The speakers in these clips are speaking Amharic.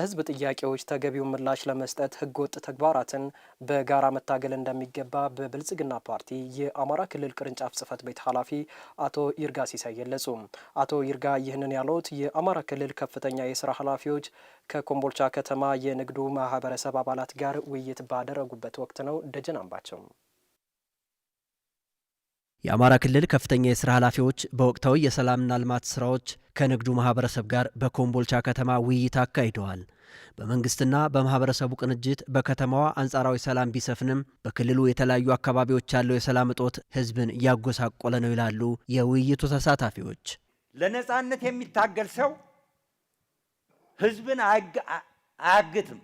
ህዝብ ጥያቄዎች ተገቢው ምላሽ ለመስጠት ህገወጥ ተግባራትን በጋራ መታገል እንደሚገባ በብልጽግና ፓርቲ የአማራ ክልል ቅርንጫፍ ጽህፈት ቤት ኃላፊ አቶ ይርጋ ሲሳይ ገለጹ። አቶ ይርጋ ይህንን ያሉት የአማራ ክልል ከፍተኛ የስራ ኃላፊዎች ከኮምቦልቻ ከተማ የንግዱ ማህበረሰብ አባላት ጋር ውይይት ባደረጉበት ወቅት ነው። ደጀን አምባቸው የአማራ ክልል ከፍተኛ የስራ ኃላፊዎች በወቅታዊ የሰላምና ልማት ስራዎች ከንግዱ ማህበረሰብ ጋር በኮምቦልቻ ከተማ ውይይት አካሂደዋል። በመንግስትና በማህበረሰቡ ቅንጅት በከተማዋ አንጻራዊ ሰላም ቢሰፍንም በክልሉ የተለያዩ አካባቢዎች ያለው የሰላም እጦት ህዝብን እያጎሳቆለ ነው ይላሉ የውይይቱ ተሳታፊዎች። ለነጻነት የሚታገል ሰው ህዝብን አያግትም፣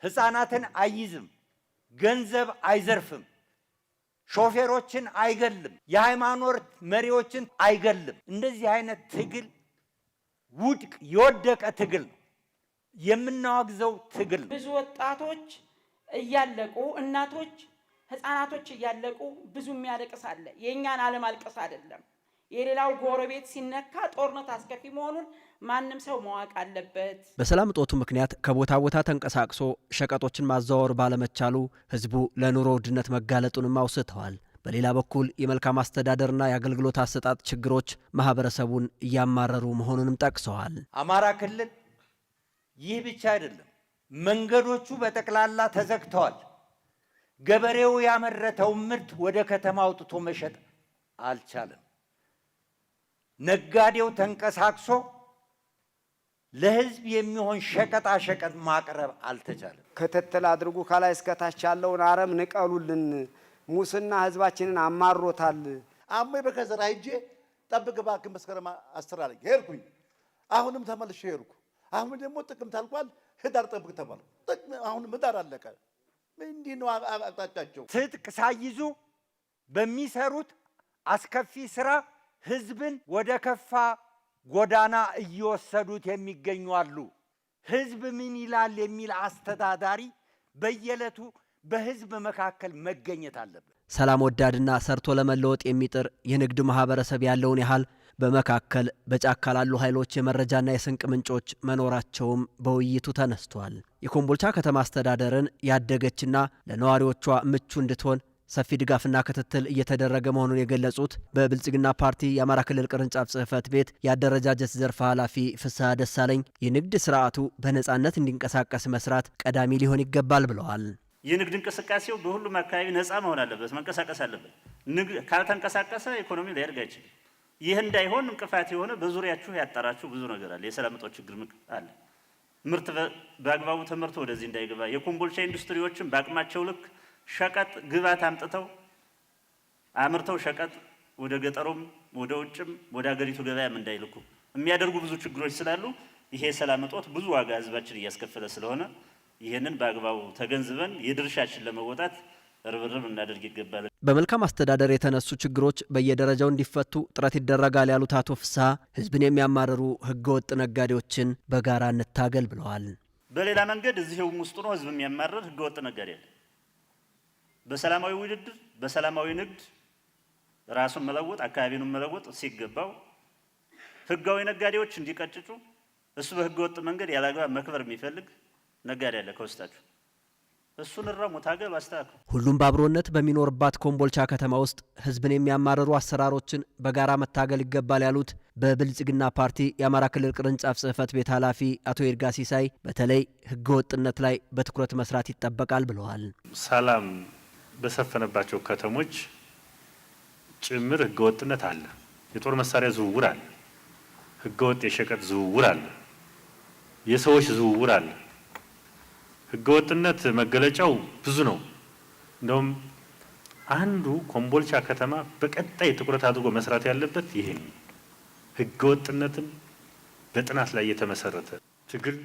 ህፃናትን አይይዝም፣ ገንዘብ አይዘርፍም፣ ሾፌሮችን አይገልም፣ የሃይማኖት መሪዎችን አይገልም። እንደዚህ አይነት ትግል ውድቅ የወደቀ ትግል ነው፣ የምናወግዘው ትግል ነው። ብዙ ወጣቶች እያለቁ እናቶች ህፃናቶች እያለቁ ብዙ የሚያለቅስ አለ። የኛን አለማልቀስ አይደለም። የሌላው ጎረቤት ሲነካ ጦርነት አስከፊ መሆኑን ማንም ሰው ማወቅ አለበት። በሰላም እጦቱ ምክንያት ከቦታ ቦታ ተንቀሳቅሶ ሸቀጦችን ማዘዋወር ባለመቻሉ ህዝቡ ለኑሮ ውድነት መጋለጡንም አውስተዋል። በሌላ በኩል የመልካም አስተዳደርና የአገልግሎት አሰጣጥ ችግሮች ማህበረሰቡን እያማረሩ መሆኑንም ጠቅሰዋል። አማራ ክልል ይህ ብቻ አይደለም፣ መንገዶቹ በጠቅላላ ተዘግተዋል። ገበሬው ያመረተው ምርት ወደ ከተማ አውጥቶ መሸጥ አልቻለም። ነጋዴው ተንቀሳቅሶ ለህዝብ የሚሆን ሸቀጣ ሸቀጥ ማቅረብ አልተቻለም። ክትትል አድርጉ፣ ከላይ እስከታች ያለውን አረም ንቀሉልን፣ ሙስና ህዝባችንን አማሮታል። አሜ በከዘራ ሂጄ ጠብቅ እባክህ መስከረም 10 አለኝ። ሄድኩኝ። አሁንም ተመልሼ ሄድኩ። አሁን ደግሞ ጥቅምት አልቋል፣ ህዳር ጠብቅ ተባለ። አሁን ህዳር አለቀ። እንዲህ ነው አቅጣጫቸው። ትጥቅ ሳይዙ በሚሰሩት አስከፊ ስራ ህዝብን ወደ ከፋ ጎዳና እየወሰዱት የሚገኙ አሉ። ህዝብ ምን ይላል የሚል አስተዳዳሪ በየዕለቱ በህዝብ መካከል መገኘት አለበት። ሰላም ወዳድና ሰርቶ ለመለወጥ የሚጥር የንግድ ማህበረሰብ ያለውን ያህል በመካከል በጫካ ላሉ ኃይሎች የመረጃና የስንቅ ምንጮች መኖራቸውም በውይይቱ ተነስቷል። የኮምቦልቻ ከተማ አስተዳደርን ያደገችና ለነዋሪዎቿ ምቹ እንድትሆን ሰፊ ድጋፍና ክትትል እየተደረገ መሆኑን የገለጹት በብልጽግና ፓርቲ የአማራ ክልል ቅርንጫፍ ጽህፈት ቤት የአደረጃጀት ዘርፍ ኃላፊ ፍስሐ ደሳለኝ የንግድ ስርዓቱ በነጻነት እንዲንቀሳቀስ መስራት ቀዳሚ ሊሆን ይገባል ብለዋል። የንግድ እንቅስቃሴው በሁሉም አካባቢ ነጻ መሆን አለበት፣ መንቀሳቀስ አለበት። ካልተንቀሳቀሰ ኢኮኖሚ ሊያድግ አይችልም። ይህ እንዳይሆን እንቅፋት የሆነ በዙሪያችሁ ያጠራችሁ ብዙ ነገር አለ። የሰላም እጦት ችግር አለ። ምርት በአግባቡ ተመርቶ ወደዚህ እንዳይገባ የኮምቦልቻ ኢንዱስትሪዎችን በአቅማቸው ልክ ሸቀጥ ግባት አምርተው ሸቀጥ ወደ ገጠሩም ወደ ውጭም ወደ ሀገሪቱ ገበያም እንዳይልኩ የሚያደርጉ ብዙ ችግሮች ስላሉ ይሄ ሰላም እጦት ብዙ ዋጋ ህዝባችን እያስከፈለ ስለሆነ ይሄንን በአግባቡ ተገንዝበን የድርሻችን ለመወጣት ርብርብ እናደርግ ይገባል። በመልካም አስተዳደር የተነሱ ችግሮች በየደረጃው እንዲፈቱ ጥረት ይደረጋል ያሉት አቶ ፍስሐ ህዝብን የሚያማርሩ ህገወጥ ነጋዴዎችን በጋራ እንታገል ብለዋል። በሌላ መንገድ እዚህው ውስጥ ነው ህዝብ የሚያማርር ህገወጥ ነጋዴ አለ። በሰላማዊ ውድድር በሰላማዊ ንግድ ራሱን መለወጥ አካባቢውን መለወጥ ሲገባው ህጋዊ ነጋዴዎች እንዲቀጭጩ እሱ በህገወጥ መንገድ ያላግባብ መክበር የሚፈልግ ነጋዴ አለ ከውስጣችሁ። እሱን ረሙ ታገል አስተካክሉ። ሁሉም በአብሮነት በሚኖርባት ኮምቦልቻ ከተማ ውስጥ ህዝብን የሚያማርሩ አሰራሮችን በጋራ መታገል ይገባል ያሉት በብልጽግና ፓርቲ የአማራ ክልል ቅርንጫፍ ጽህፈት ቤት ኃላፊ አቶ ይርጋ ሲሳይ በተለይ ህገወጥነት ላይ በትኩረት መስራት ይጠበቃል ብለዋል። ሰላም በሰፈነባቸው ከተሞች ጭምር ህገወጥነት አለ። የጦር መሳሪያ ዝውውር አለ። ህገወጥ የሸቀጥ ዝውውር አለ። የሰዎች ዝውውር አለ። ህገወጥነት መገለጫው ብዙ ነው። እንደውም አንዱ ኮምቦልቻ ከተማ በቀጣይ ትኩረት አድርጎ መስራት ያለበት ይሄ ነው። ህገወጥነትን በጥናት ላይ የተመሰረተ ትግል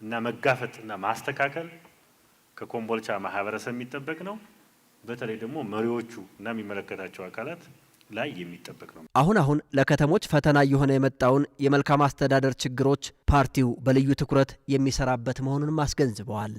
እና መጋፈጥና ማስተካከል ከኮምቦልቻ ማህበረሰብ የሚጠበቅ ነው። በተለይ ደግሞ መሪዎቹ እና የሚመለከታቸው አካላት ላይ የሚጠበቅ ነው። አሁን ለከተሞች ፈተና እየሆነ የመጣውን የመልካም አስተዳደር ችግሮች ፓርቲው በልዩ ትኩረት የሚሰራበት መሆኑንም አስገንዝበዋል።